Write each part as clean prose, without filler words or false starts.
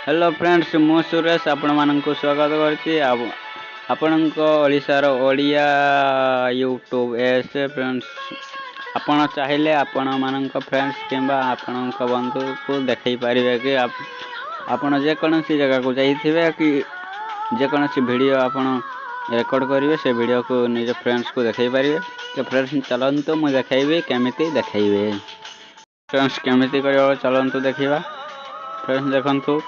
Hello friends मु सुरेश आपण मानक स्वागत करछि आपणक ओडिशार ओडिया यूट्यूब ऐसे फ्रेंड्स आपण चाहिले आपण मानक फ्रेंड्स किंबा आपणक बंधु को देखै पारिबे कि आपण जे कोनसी जगह को जाइथिबे कि जे कोनसी वीडियो आपण रिकॉर्ड करिवे से वीडियो को निज फ्रेंड्स को देखै पारिबे। तो फ्रेंड्स चलंतु मु देखैबे केमिति देखैबे। फ्रेंड्स केमिति करबो चलंतु देखिबा। फ्रेंड्स देखंतु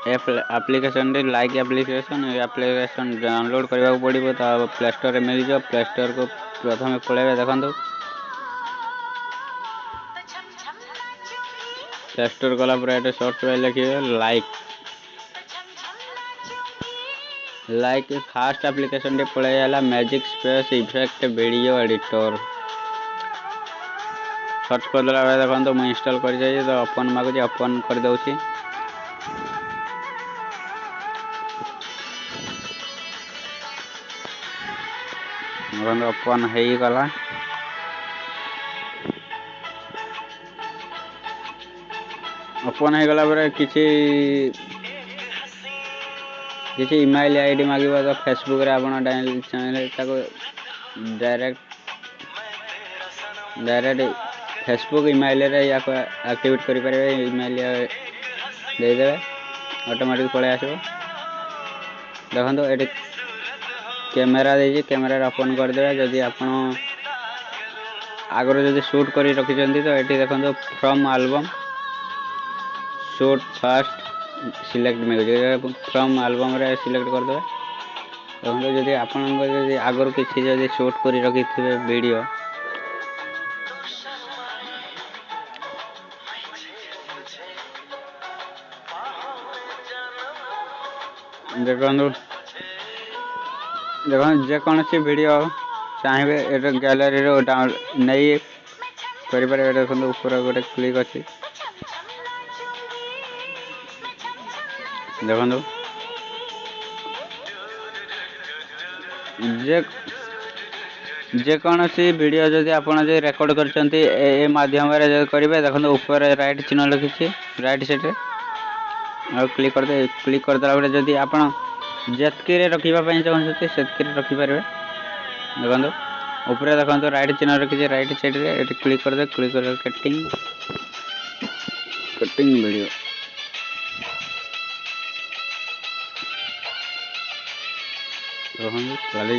एप्लिकेशन लाइक एप्लिकेशन डाउनलोड करने पड़ो तो प्ले स्टोर में मिल जाओ। प्ले स्टोर को प्रथम पलैबे देखो प्ले स्टोर गला सर्च पे लिखे लाइक फास्ट एप्लिकेशन पलैला magic space effect video editor search करदेला देखो मुझे इंस्टॉल कर तो ओपन मांगुची ओपन कर दउची। ओपन हो गला ओपन हो गला पर किसी ईमेल आईडी मांगो तो फेसबुक रे आपण चैनल डायरेक्ट फेसबुक ईमेल रे या एक्टिवेट करि पारे। ईमेल दे देबे ऑटोमेटिक पळे आसीबो। देखो ये कैमेरा दे कैमेरा ओपन कर देबे। जदि आपण आगर जदि शूट करी रखि जंदी तो एठी देखो from album shoot fast select में फ्रॉम एल्बम रे सिलेक्ट कर देबे। देखो जदि आपण जदि आगर किछि जदि शूट करी रखि थिबे वीडियो देखो जे कौन सी वीडियो चाहिए ये गैलरी नहीं करें। देखो ऊपर गोटे क्लिक अच्छी देखो जे कौन सी वीडियो जदि आपन जे रिकॉर्ड करचंती ए माध्यम रे करेंगे। देखो ऊपर राइट चिन्ह लिखी राइट साइड रे और क्लिक कर देला जदि आपन जेतकी रे रखिबा पई चाहते सेतकी रे रखि पारबे। देखो ऊपर देखो राइट चिन्ह रखी राइट साइड रे एटी क्लिक कर कटिंग वीडियो देखो चली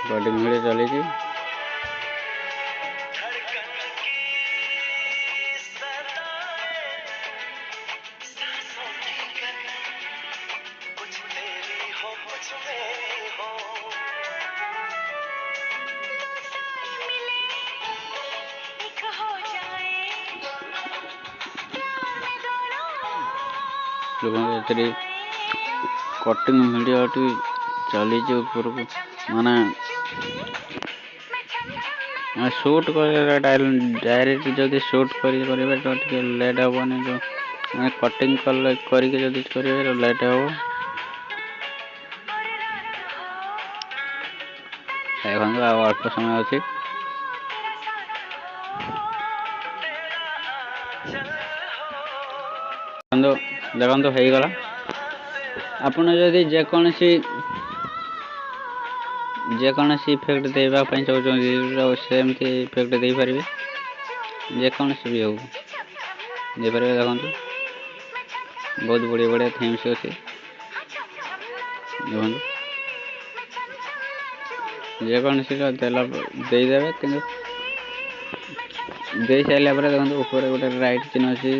कटिंग वीडियो चली कटिंग वीडियो चली ऊपर को माने शूट कर डायरेक्ट जदि शूट करेंगे तो लेट हेनी जो कटिंग करके जदि करेंगे लेट हे अल्प समय अच्छी देखो हो गला। आपन जदि जेकोसी इफेक्ट देवा चाहते सेमती इफेक्ट दे पारे जेकोसी भी हो दे पारे। देखो बहुत बढ़िया बढ़िया थीम्स अच्छे देखो जेकोसी देला देदेवे कि दे सारे देखो ऊपर गोटे राइट चिन्ह अच्छी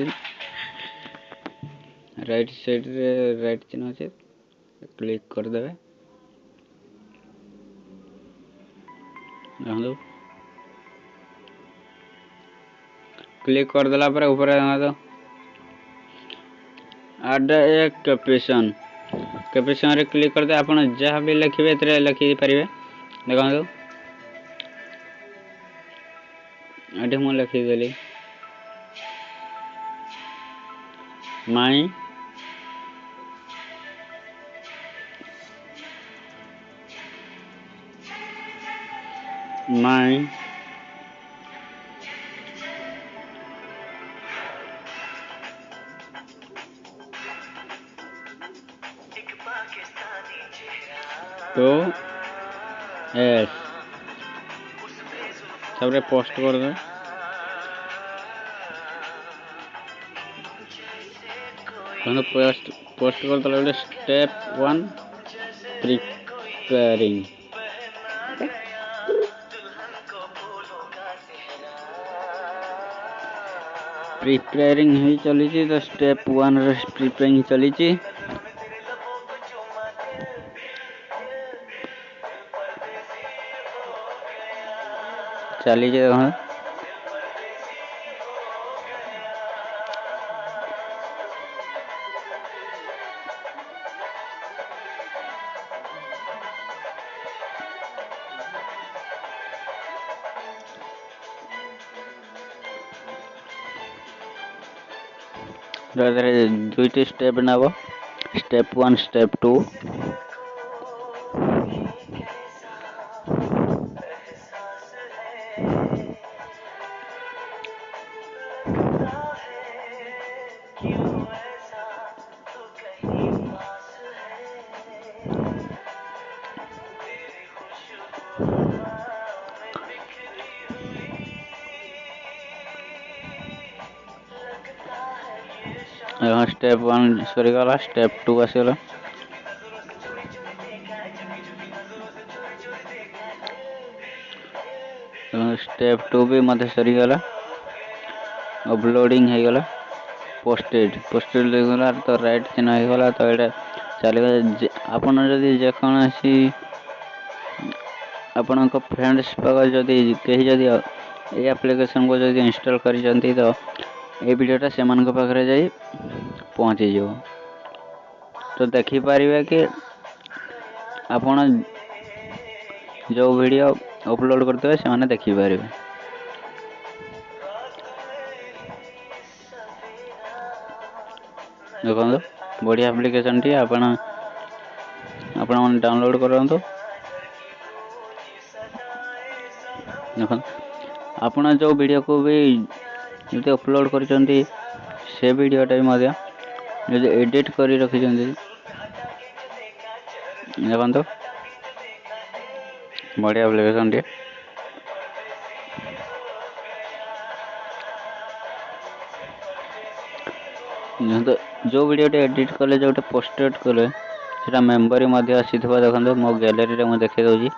राइट साइड रे राइट चिन्ह अच्छे क्लिक कर देवे। देखो क्लिक कर देला पर ऊपर तो ऐड ए कैप्शन रे क्लिक कर दे। आपण जहाँ भी लिखिबे एतरे लिखि पारिबे। देखो एठी मु लिखि देली माई माई तो एस सबरे पोस्ट कर दे पोस्ट कर दे स्टेप 1 प्रिपेयरिंग प्रिपेयरिंग ही चली तो स्टेप 1 रे प्रिपेयरिंग चली चली दुईटी स्टेप नब स्टेप 1 स्टेप 2 स्टेप 1 सरीगला स्टेप 2 आसगला स्टेप 2 भी मत सरीगला अपलोडिंग हो गला पोस्टेड देखला तो राइट चिन्ह हो गला तो ये चलेगा आपन जदि जेकोसी आपण फ्रेंड्स पाक जदि कहीं जदि ये एप्लिकेशन को जदि इंस्टॉल करी तो ये वीडियोटा से मन पाखे जाई पहुँची जो तो देखी पारिबे कि आपण जो वीडियो अपलोड करते से माने देखी पारिबे देखो बढ़िया एप्लिकेशन टी आपण डाउनलोड करंतु देखो आपण जो वीडियो को भी जो अपलोड कर से वीडियोटा भी जो एडिट कर रखी देखो बढ़िया एप्लिकेशन टी तो जो वीडियो एडिट कले जो पोस्टेड कले से मेमोरी आसी देखो मो गैलरी में देखे दूसरी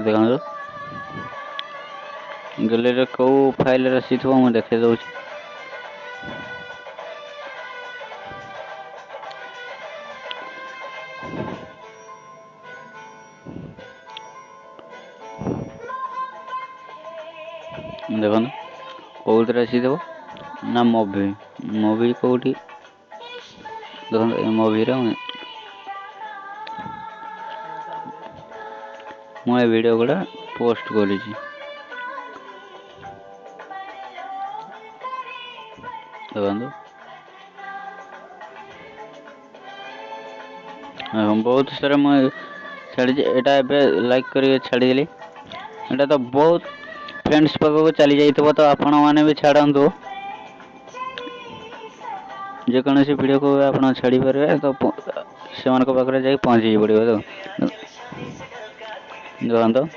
देखो गैलरी कौ फाइल आसी मुझे देखे दूसरी देखो कौन आसी ना मूवी कौटी देखो मूवी मुझे वीडियो गुड़ा पोस्ट कर बहुत सारा मुझे छाड़ी एटा लाइक कर छाड़देली एटा तो बहुत फ्रेंड्स पाखक चली जाइए तो आपण मैंने भी छाड़ू जेकोसी वीडियो को आप छाड़ी पारे तो से पाखे जा पहुँची पड़ो तो देखो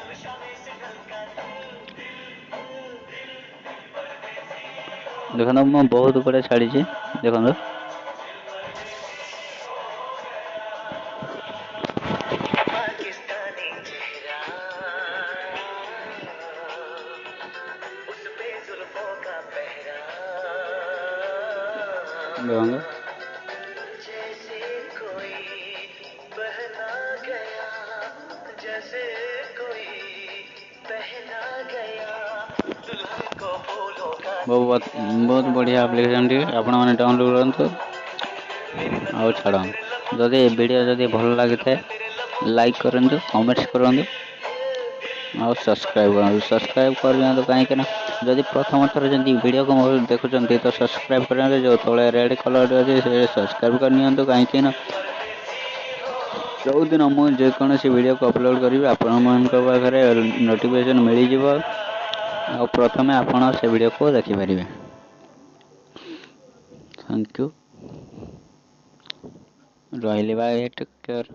देखो मैं बहुत गुड़े छाड़ी देखो बहुत बढ़िया एप्लिकेशन टी आपण मैंने डाउनलोड करूँ आउ छाड़ जदि वीडियो जदि भल लगी था लाइक करूँ कमेंट्स करूँ और सब्सक्राइब कर दिखाँ कहीं जदि प्रथम थर जमी वीडियो को देखुं तो सब्सक्राइब करने जो तले रेड कलर अच्छे से सब्सक्राइब करनी कहीं जो दिन मुझे जेकोसी वीडियो को अपलोड करी आपण पाखे नोटिफिकेशन मिल जाव प्रथम आपण से वीडियो को देखिपारे। थैंक यू रही बाय टेक केयर।